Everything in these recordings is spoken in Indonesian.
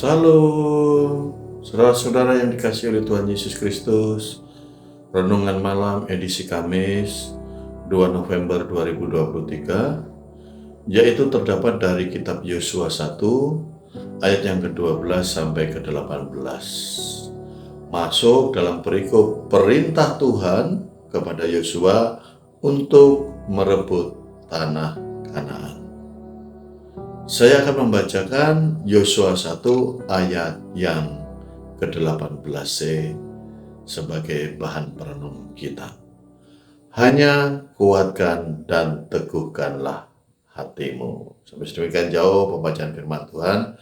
Shalom, saudara-saudara yang dikasihi oleh Tuhan Yesus Kristus. Renungan malam edisi Kamis 2 November 2023, yaitu terdapat dari kitab Yosua 1 ayat yang ke-12 sampai ke-18. Masuk dalam perikop perintah Tuhan kepada Yosua untuk merebut tanah Kanaan. Saya akan membacakan Yosua 1 ayat yang ke-18c sebagai bahan perenungan kita. Hanya kuatkan dan teguhkanlah hatimu. Sampai sedemikian jauh pembacaan firman Tuhan.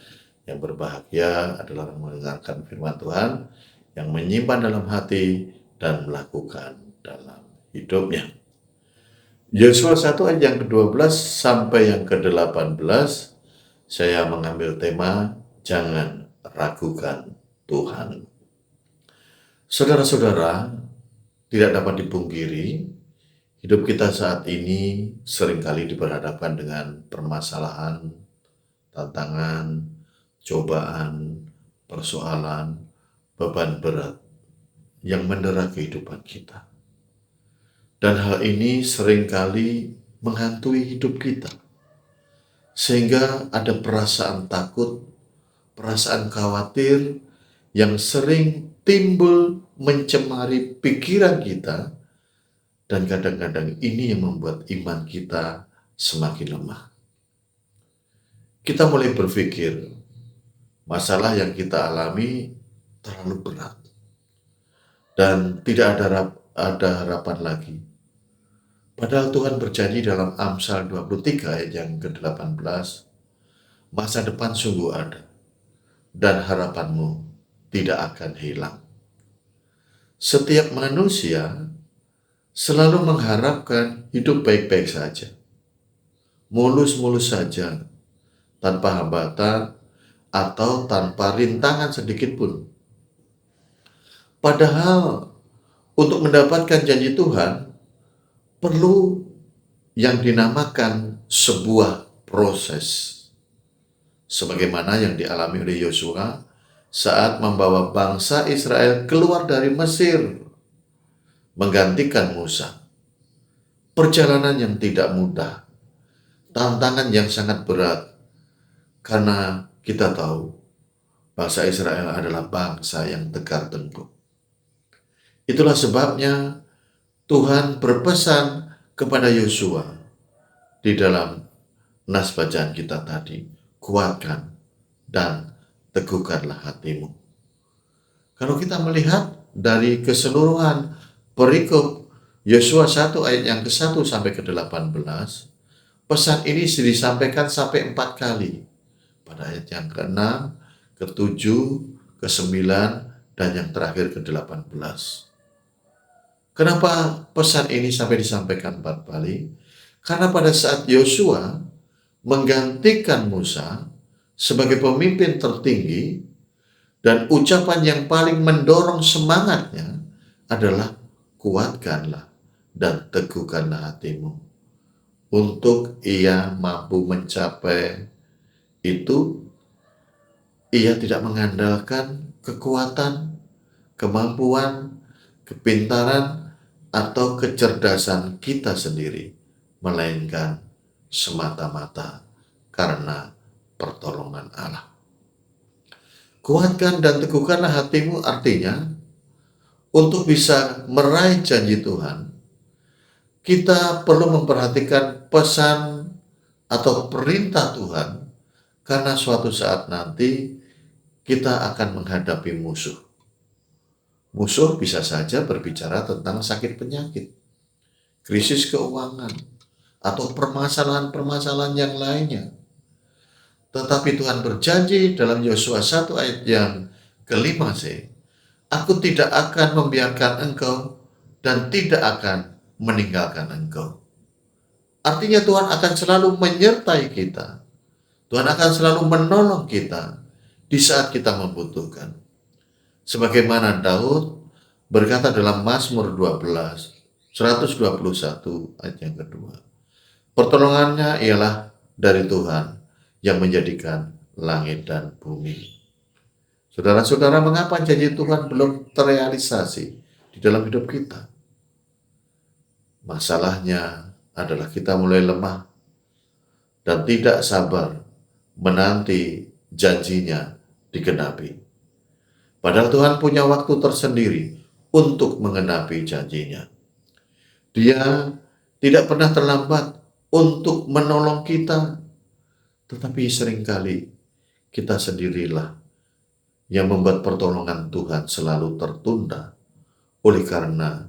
Yang berbahagia adalah yang mendengarkan firman Tuhan, yang menyimpan dalam hati dan melakukan dalam hidupnya. Yosua 1 ayat yang ke-12 sampai yang ke-18, saya mengambil tema jangan ragukan Tuhan. Saudara-saudara, tidak dapat dipungkiri, hidup kita saat ini seringkali diperhadapkan dengan permasalahan, tantangan, cobaan, persoalan, beban berat yang mendera kehidupan kita. Dan hal ini seringkali menghantui hidup kita. Sehingga ada perasaan takut, perasaan khawatir yang sering timbul mencemari pikiran kita, dan kadang-kadang ini yang membuat iman kita semakin lemah. Kita mulai berpikir, masalah yang kita alami terlalu berat dan tidak ada harapan lagi. Padahal Tuhan berjanji dalam Amsal 23 ayat yang ke-18, masa depan sungguh ada, dan harapanmu tidak akan hilang. Setiap manusia selalu mengharapkan hidup baik-baik saja, mulus-mulus saja, tanpa hambatan atau tanpa rintangan sedikit pun. Padahal untuk mendapatkan janji Tuhan, perlu yang dinamakan sebuah proses. Sebagaimana yang dialami oleh Yosua saat membawa bangsa Israel keluar dari Mesir, menggantikan Musa. Perjalanan yang tidak mudah, tantangan yang sangat berat, karena kita tahu bangsa Israel adalah bangsa yang tegar tengkuk. Itulah sebabnya Tuhan berpesan kepada Yosua di dalam nas bacaan kita tadi, kuatkan dan teguhkanlah hatimu. Kalau kita melihat dari keseluruhan perikop Yosua 1 ayat yang ke-1 sampai ke-18, pesan ini disampaikan sampai 4 kali. Pada ayat yang ke-6, ke-7, ke-9, dan yang terakhir ke-18. Kenapa pesan ini sampai disampaikan 4 kali? Karena pada saat Yosua menggantikan Musa sebagai pemimpin tertinggi, dan ucapan yang paling mendorong semangatnya adalah kuatkanlah dan teguhkanlah hatimu. Untuk ia mampu mencapai itu, ia tidak mengandalkan kekuatan, kemampuan, kepintaran, atau kecerdasan kita sendiri, melainkan semata-mata karena pertolongan Allah. Kuatkan dan teguhkanlah hatimu artinya, untuk bisa meraih janji Tuhan, kita perlu memperhatikan pesan atau perintah Tuhan, karena suatu saat nanti kita akan menghadapi musuh. Musuh bisa saja berbicara tentang sakit penyakit, krisis keuangan, atau permasalahan-permasalahan yang lainnya. Tetapi Tuhan berjanji dalam Yosua 1 ayat yang ke-5c, aku tidak akan membiarkan engkau dan tidak akan meninggalkan engkau. Artinya Tuhan akan selalu menyertai kita. Tuhan akan selalu menolong kita di saat kita membutuhkan. Sebagaimana Daud berkata dalam Mazmur 121 ayat yang kedua, pertolongannya ialah dari Tuhan yang menjadikan langit dan bumi. Saudara-saudara, mengapa janji Tuhan belum terrealisasi di dalam hidup kita? Masalahnya adalah kita mulai lemah dan tidak sabar menanti janjinya digenapi. Padahal Tuhan punya waktu tersendiri untuk mengenapi janjinya. Dia tidak pernah terlambat untuk menolong kita, tetapi seringkali kita sendirilah yang membuat pertolongan Tuhan selalu tertunda oleh karena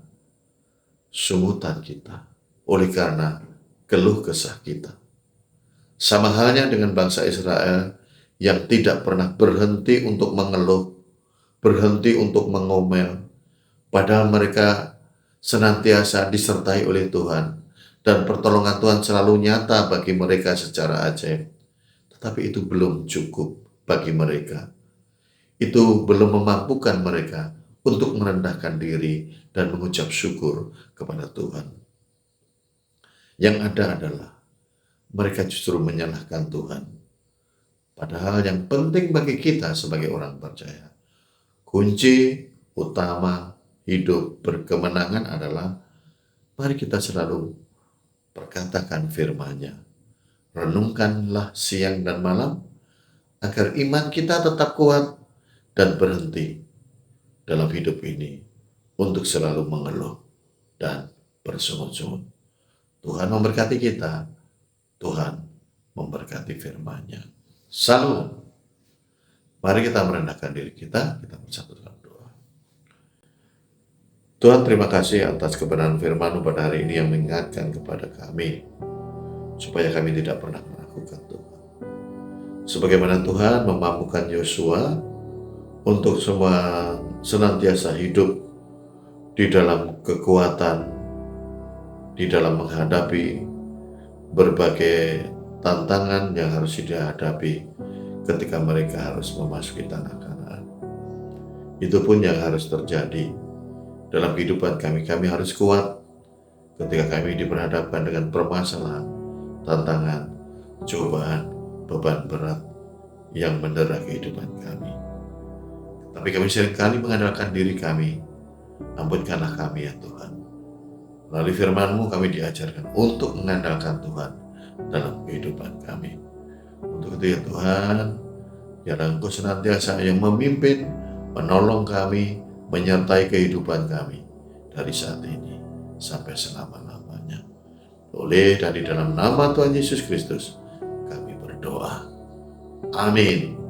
sungutan kita, oleh karena keluh kesah kita. Sama halnya dengan bangsa Israel yang tidak pernah berhenti untuk mengeluh, berhenti untuk mengomel, padahal mereka senantiasa disertai oleh Tuhan dan pertolongan Tuhan selalu nyata bagi mereka secara ajaib. Tetapi itu belum cukup bagi mereka. Itu belum memampukan mereka untuk merendahkan diri dan mengucap syukur kepada Tuhan. Yang ada adalah mereka justru menyalahkan Tuhan. Padahal yang penting bagi kita sebagai orang percaya, kunci utama hidup berkemenangan adalah mari kita selalu perkatakan firman-Nya. Renungkanlah siang dan malam agar iman kita tetap kuat dan berhenti dalam hidup ini untuk selalu mengeluh dan bersungut-sungut. Tuhan memberkati kita, Tuhan memberkati firman-Nya. Salam. Mari kita merendahkan diri kita bersatu dalam doa. Tuhan, terima kasih atas kebenaran firman-Mu pada hari ini yang mengingatkan kepada kami supaya kami tidak pernah meragukan Tuhan. Sebagaimana Tuhan memampukan Yosua untuk semua senantiasa hidup di dalam kekuatan, di dalam menghadapi berbagai tantangan yang harus dihadapi ketika mereka harus memasuki tanah Kanaan. Itu pun yang harus terjadi dalam kehidupan kami. Kami harus kuat ketika kami diperhadapkan dengan permasalahan, tantangan, cobaan, beban berat yang mendera kehidupan kami. Tapi kami seringkali mengandalkan diri kami. Ampunkanlah kami ya Tuhan. Melalui firman-Mu kami diajarkan untuk mengandalkan Tuhan dalam kehidupan kami. Untuk itu ya Tuhan, biarlah Engkau senantiasa yang memimpin, menolong kami, menyertai kehidupan kami dari saat ini sampai selama-lamanya. Oleh dan di dalam nama Tuhan Yesus Kristus kami berdoa. Amin.